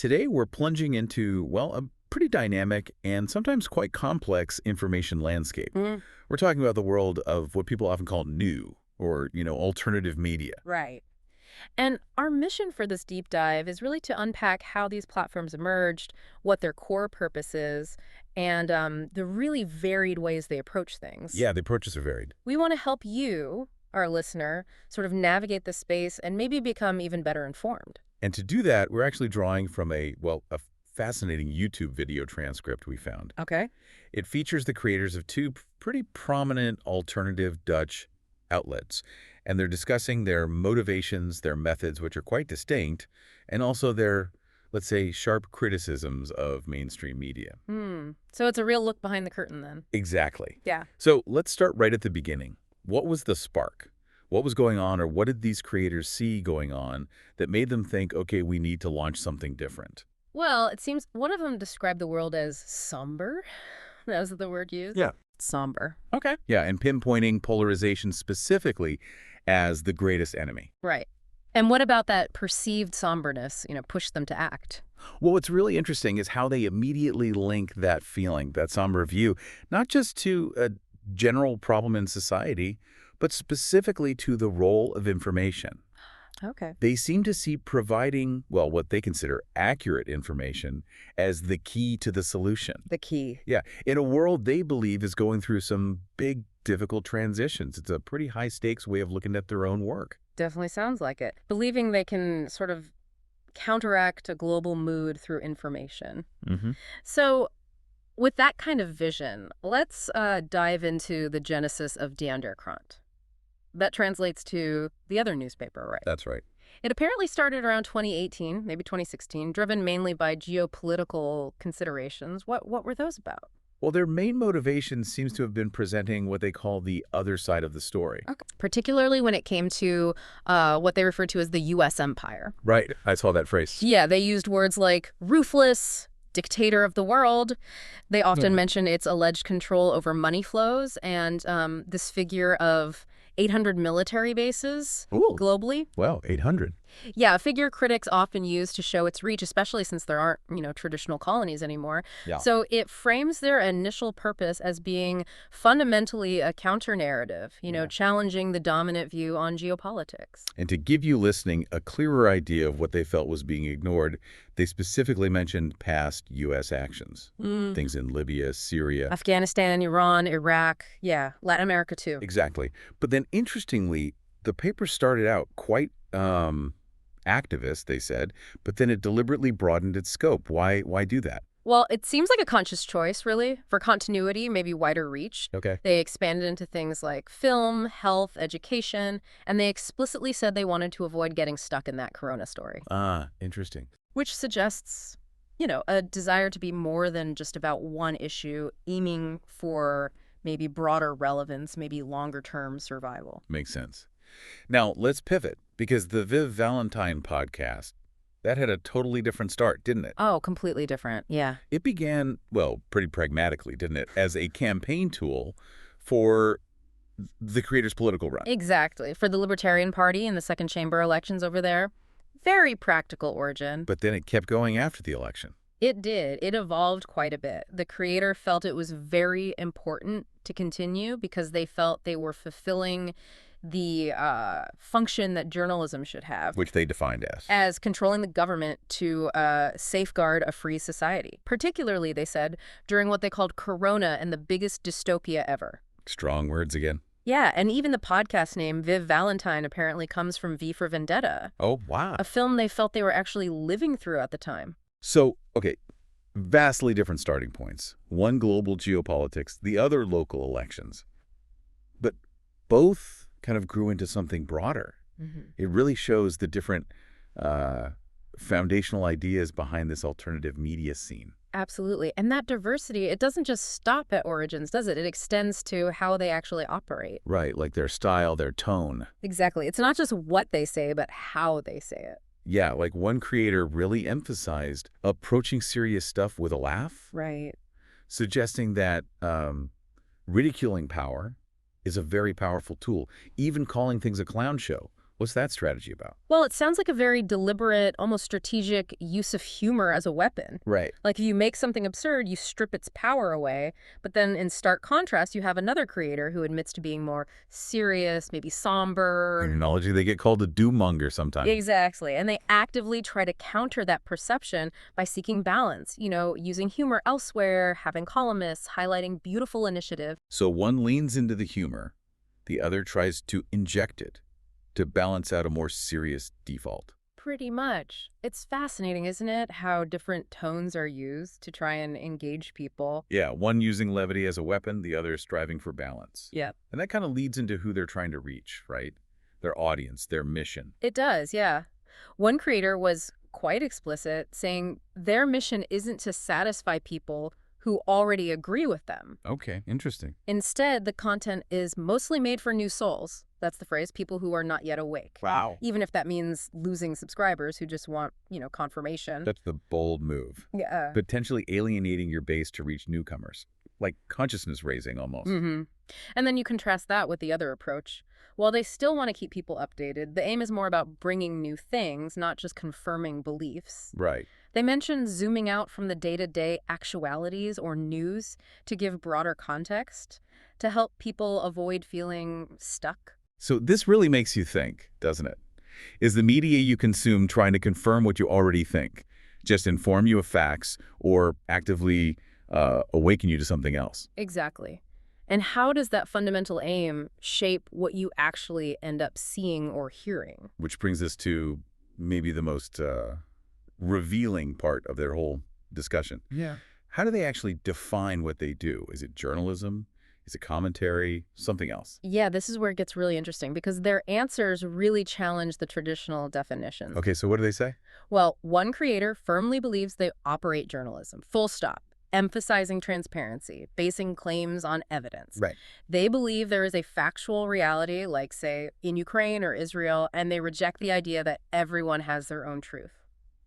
Today, we're plunging into, well, a pretty dynamic and sometimes quite complex information landscape. We're talking about the world of what people often call new or, alternative media. Right. And our mission for this deep dive is really to unpack how these platforms emerged, what their core purpose is, and the really varied ways they approach things. Yeah, the approaches are varied. We want to help you, our listener, sort of navigate the space and maybe become even better informed. And to do that, we're actually drawing from a fascinating YouTube video transcript we found. Okay. It features the creators of two pretty prominent alternative Dutch outlets, and they're discussing their motivations, their methods, which are quite distinct, and also their, let's say, sharp criticisms of mainstream media. So it's a real look behind the curtain then. Exactly. Yeah. So let's start right at the beginning. What was the spark? What was going on, or what did these creators see going on that made them think, okay, we need to launch something different? Well, it seems one of them described the world as somber. That was the word used? Yeah. Somber. Okay. Yeah, and pinpointing polarization specifically as the greatest enemy. Right. And what about that perceived somberness, pushed them to act? Well, what's really interesting is how they immediately link that feeling, that somber view, not just to a general problem in society, but specifically to the role of information. Okay. They seem to see providing, well, what they consider accurate information as the key to the solution. The key. Yeah, in a world they believe is going through some big, difficult transitions. It's a pretty high-stakes way of looking at their own work. Definitely sounds like it. Believing they can sort of counteract a global mood through information. So with that kind of vision, let's dive into the genesis of Die Krant. That translates to the other newspaper, right? That's right. It apparently started around 2018, maybe 2016, driven mainly by geopolitical considerations. What were those about? Well, their main motivation seems to have been presenting what they call the other side of the story. Okay. Particularly when it came to what they referred to as the U.S. empire. Right. I saw that phrase. Yeah, they used words like ruthless, dictator of the world. They often mention its alleged control over money flows and this figure of 800 military bases globally. Well, 800. Yeah, a figure critics often use to show its reach, especially since there aren't, traditional colonies anymore. Yeah. So it frames their initial purpose as being fundamentally a counter-narrative, challenging the dominant view on geopolitics. And to give you listening a clearer idea of what they felt was being ignored, they specifically mentioned past U.S. actions. Things in Libya, Syria. Afghanistan, Iran, Iraq, yeah, Latin America too. Exactly. But then, interestingly, the paper started out quite activist, they said, but then it deliberately broadened its scope. Why do that? Well, it seems like a conscious choice, really, for continuity, maybe wider reach. Okay. They expanded into things like film, health, education, and they explicitly said they wanted to avoid getting stuck in that Corona story. Ah, interesting. Which suggests, a desire to be more than just about one issue, aiming for maybe broader relevance, maybe longer-term survival. Makes sense. Now, let's pivot, because the Viv Valentine podcast, that had a totally different start, didn't it? Oh, completely different, yeah. It began, well, pretty pragmatically, didn't it, as a campaign tool for the creator's political run. Exactly. For the Libertarian Party in the second chamber elections over there. Very practical origin. But then it kept going after the election. It did. It evolved quite a bit. The creator felt it was very important to continue because they felt they were fulfilling the function that journalism should have. Which they defined as controlling the government to safeguard a free society. Particularly, they said, during what they called Corona and the biggest dystopia ever. Strong words again. Yeah, and even the podcast name, Viv Valentine, apparently comes from V for Vendetta. Oh, wow. A film they felt they were actually living through at the time. So, okay, vastly different starting points. One global geopolitics, the other local elections. But both kind of grew into something broader. It really shows the different foundational ideas behind this alternative media scene. Absolutely. And that diversity, it doesn't just stop at origins, does it? It extends to how they actually operate. Right, like their style, their tone. Exactly. It's not just what they say, but how they say it. Yeah, like one creator really emphasized approaching serious stuff with a laugh. Right. Suggesting that ridiculing power is a very powerful tool. Even calling things a clown show, What's that strategy about? Well, it sounds like a very deliberate, almost strategic use of humor as a weapon. Right. Like if you make something absurd, you strip its power away. But then in stark contrast, you have another creator who admits to being more serious, maybe In somber. analogy, they get called a doom-monger sometimes. Exactly. And they actively try to counter that perception by seeking balance, using humor elsewhere, having columnists, highlighting beautiful initiative. So one leans into the humor, the other tries to inject it to balance out a more serious default. Pretty much. It's fascinating, isn't it, how different tones are used to try and engage people. Yeah, one using levity as a weapon, the other striving for balance. Yep. And that kind of leads into who they're trying to reach, right? Their audience, their mission. It does, yeah. One creator was quite explicit, saying their mission isn't to satisfy people who already agree with them. Okay, interesting. Instead, the content is mostly made for new souls. That's the phrase, people who are not yet awake. Wow. Even if that means losing subscribers who just want, confirmation. That's the bold move. Yeah. Potentially alienating your base to reach newcomers. Like consciousness raising almost. Mm-hmm. And then you contrast that with the other approach. While they still want to keep people updated, the aim is more about bringing new things, not just confirming beliefs. Right. They mentioned zooming out from the day-to-day actualities or news to give broader context, to help people avoid feeling stuck. So this really makes you think, doesn't it? Is the media you consume trying to confirm what you already think, just inform you of facts, or actively awaken you to something else? Exactly. And how does that fundamental aim shape what you actually end up seeing or hearing? Which brings us to maybe the most revealing part of their whole discussion. Yeah. How do they actually define what they do? Is it journalism? Is it commentary? Something else? Yeah, this is where it gets really interesting because their answers really challenge the traditional definitions. Okay, so what do they say? Well, one creator firmly believes they operate journalism, full stop, emphasizing transparency, basing claims on evidence. Right. They believe there is a factual reality, like, say, in Ukraine or Israel, and they reject the idea that everyone has their own truth.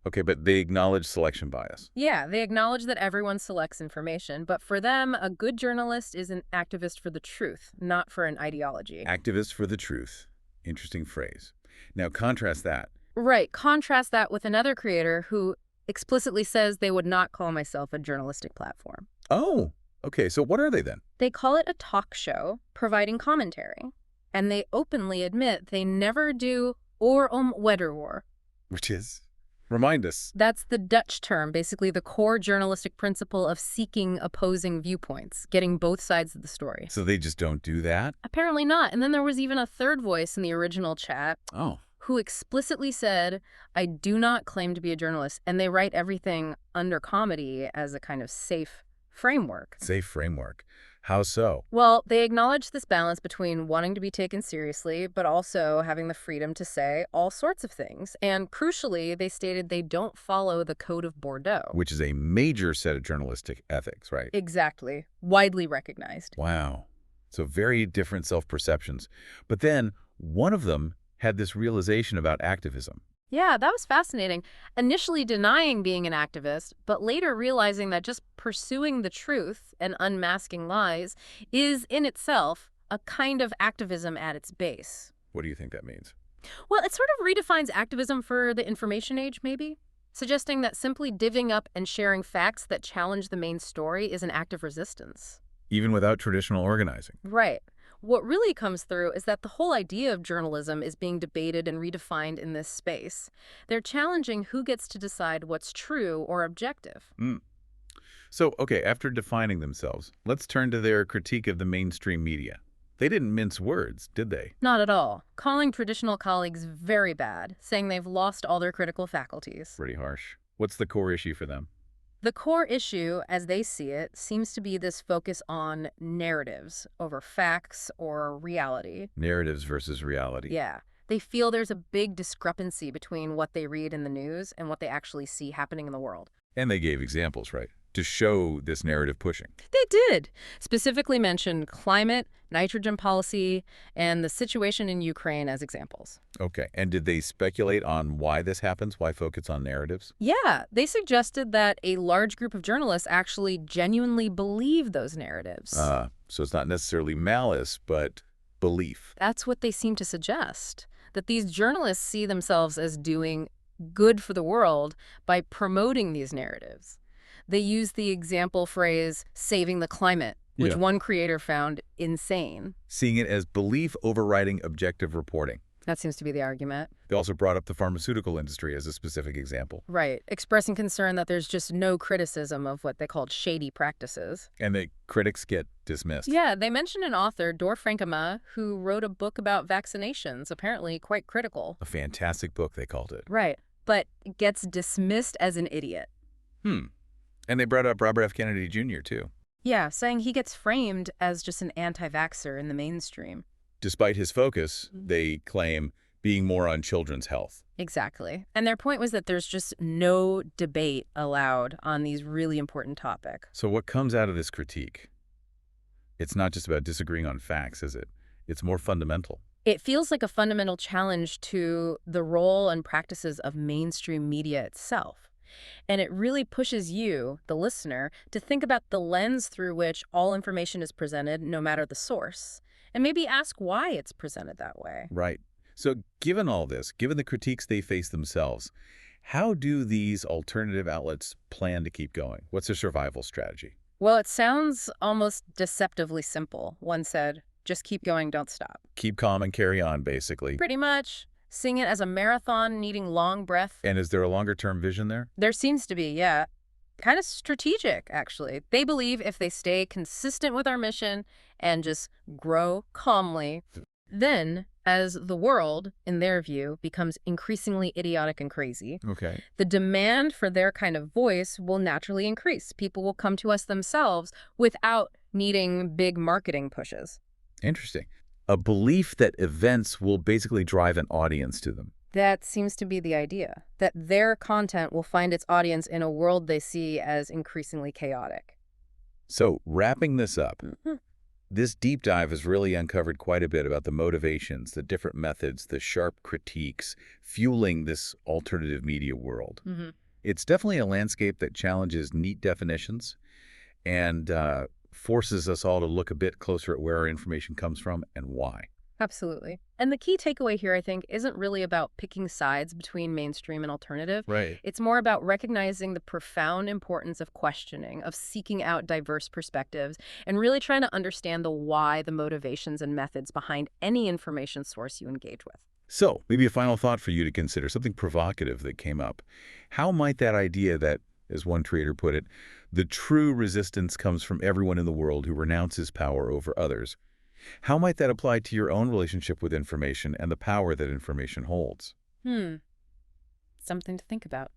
Okay, but they acknowledge selection bias. Yeah, they acknowledge that everyone selects information, but for them, a good journalist is an activist for the truth, not for an ideology. Activist for the truth. Interesting phrase. Now contrast that. Right. Contrast that with another creator who explicitly says they would not call myself a journalistic platform. Oh, okay, so what are they then? They call it a talk show, providing commentary. And they openly admit they never do or wederhoor. Which is? Remind us. That's the Dutch term, basically the core journalistic principle of seeking opposing viewpoints, getting both sides of the story. So they just don't do that? Apparently not. And then there was even a third voice in the original chat Oh. who explicitly said, I do not claim to be a journalist. And they write everything under comedy as a kind of safe framework. Safe framework. How so? Well, they acknowledge this balance between wanting to be taken seriously, but also having the freedom to say all sorts of things. And crucially, they stated they don't follow the Code of Bordeaux. Which is a major set of journalistic ethics, right? Exactly. Widely recognized. Wow. So very different self-perceptions. But then one of them had this realization about activism. Yeah, that was fascinating. Initially denying being an activist, but later realizing that just pursuing the truth and unmasking lies is in itself a kind of activism at its base. What do you think that means? Well, it sort of redefines activism for the information age, maybe, suggesting that simply divvying up and sharing facts that challenge the main story is an act of resistance. Even without traditional organizing. Right. What really comes through is that the whole idea of journalism is being debated and redefined in this space. They're challenging who gets to decide what's true or objective. So, okay, after defining themselves, let's turn to their critique of the mainstream media. They didn't mince words, did they? Not at all. Calling traditional colleagues very bad, saying they've lost all their critical faculties. Pretty harsh. What's the core issue for them? The core issue, as they see it, seems to be this focus on narratives over facts or reality. Narratives versus reality. Yeah. They feel there's a big discrepancy between what they read in the news and what they actually see happening in the world. And they gave examples, right, to show this narrative pushing. They did. Specifically mentioned climate, nitrogen policy, and the situation in Ukraine as examples. Okay, and did they speculate on why this happens? Why focus on narratives? Yeah, they suggested that a large group of journalists actually genuinely believe those narratives. So it's not necessarily malice, but belief. That's what they seem to suggest. that these journalists see themselves as doing good for the world by promoting these narratives. They use the example phrase, saving the climate, which Yeah. one creator found insane. Seeing it as belief overriding objective reporting. That seems to be the argument. They also brought up the pharmaceutical industry as a specific example. Right, expressing concern that there's just no criticism of what they called shady practices. And the critics get dismissed. Yeah, they mentioned an author, Dor Frankema, who wrote a book about vaccinations, apparently quite critical. A fantastic book, they called it. Right, but gets dismissed as an idiot. And they brought up Robert F. Kennedy Jr., too. Yeah, saying he gets framed as just an anti-vaxxer in the mainstream. Despite his focus, they claim being more on children's health. Exactly. And their point was that there's just no debate allowed on these really important topics. So what comes out of this critique? It's not just about disagreeing on facts, is it? It's more fundamental. It feels like a fundamental challenge to the role and practices of mainstream media itself. And it really pushes you, the listener, to think about the lens through which all information is presented, no matter the source, and maybe ask why it's presented that way. Right. So given all this, given the critiques they face themselves, how do these alternative outlets plan to keep going? What's their survival strategy? Well, it sounds almost deceptively simple. One said, just keep going, don't stop. Keep calm and carry on, basically. Pretty much. Seeing it as a marathon needing long breath. And is there a longer-term vision there? There seems to be, yeah. Kind of strategic, actually. They believe if they stay consistent with our mission and just grow calmly, then, as the world, in their view, becomes increasingly idiotic and crazy, Okay. the demand for their kind of voice will naturally increase. People will come to us themselves without needing big marketing pushes. Interesting. A belief that events will basically drive an audience to them. That seems to be the idea, that their content will find its audience in a world they see as increasingly chaotic. So wrapping this up, this deep dive has really uncovered quite a bit about the motivations, the different methods, the sharp critiques fueling this alternative media world. It's definitely a landscape that challenges neat definitions and forces us all to look a bit closer at where our information comes from and why. Absolutely. And the key takeaway here, I think, isn't really about picking sides between mainstream and alternative. Right. It's more about recognizing the profound importance of questioning, of seeking out diverse perspectives, and really trying to understand the why, the motivations, and methods behind any information source you engage with. So maybe a final thought for you to consider, something provocative that came up. How might that idea that, as one creator put it, the true resistance comes from everyone in the world who renounces power over others, how might that apply to your own relationship with information and the power that information holds? Something to think about.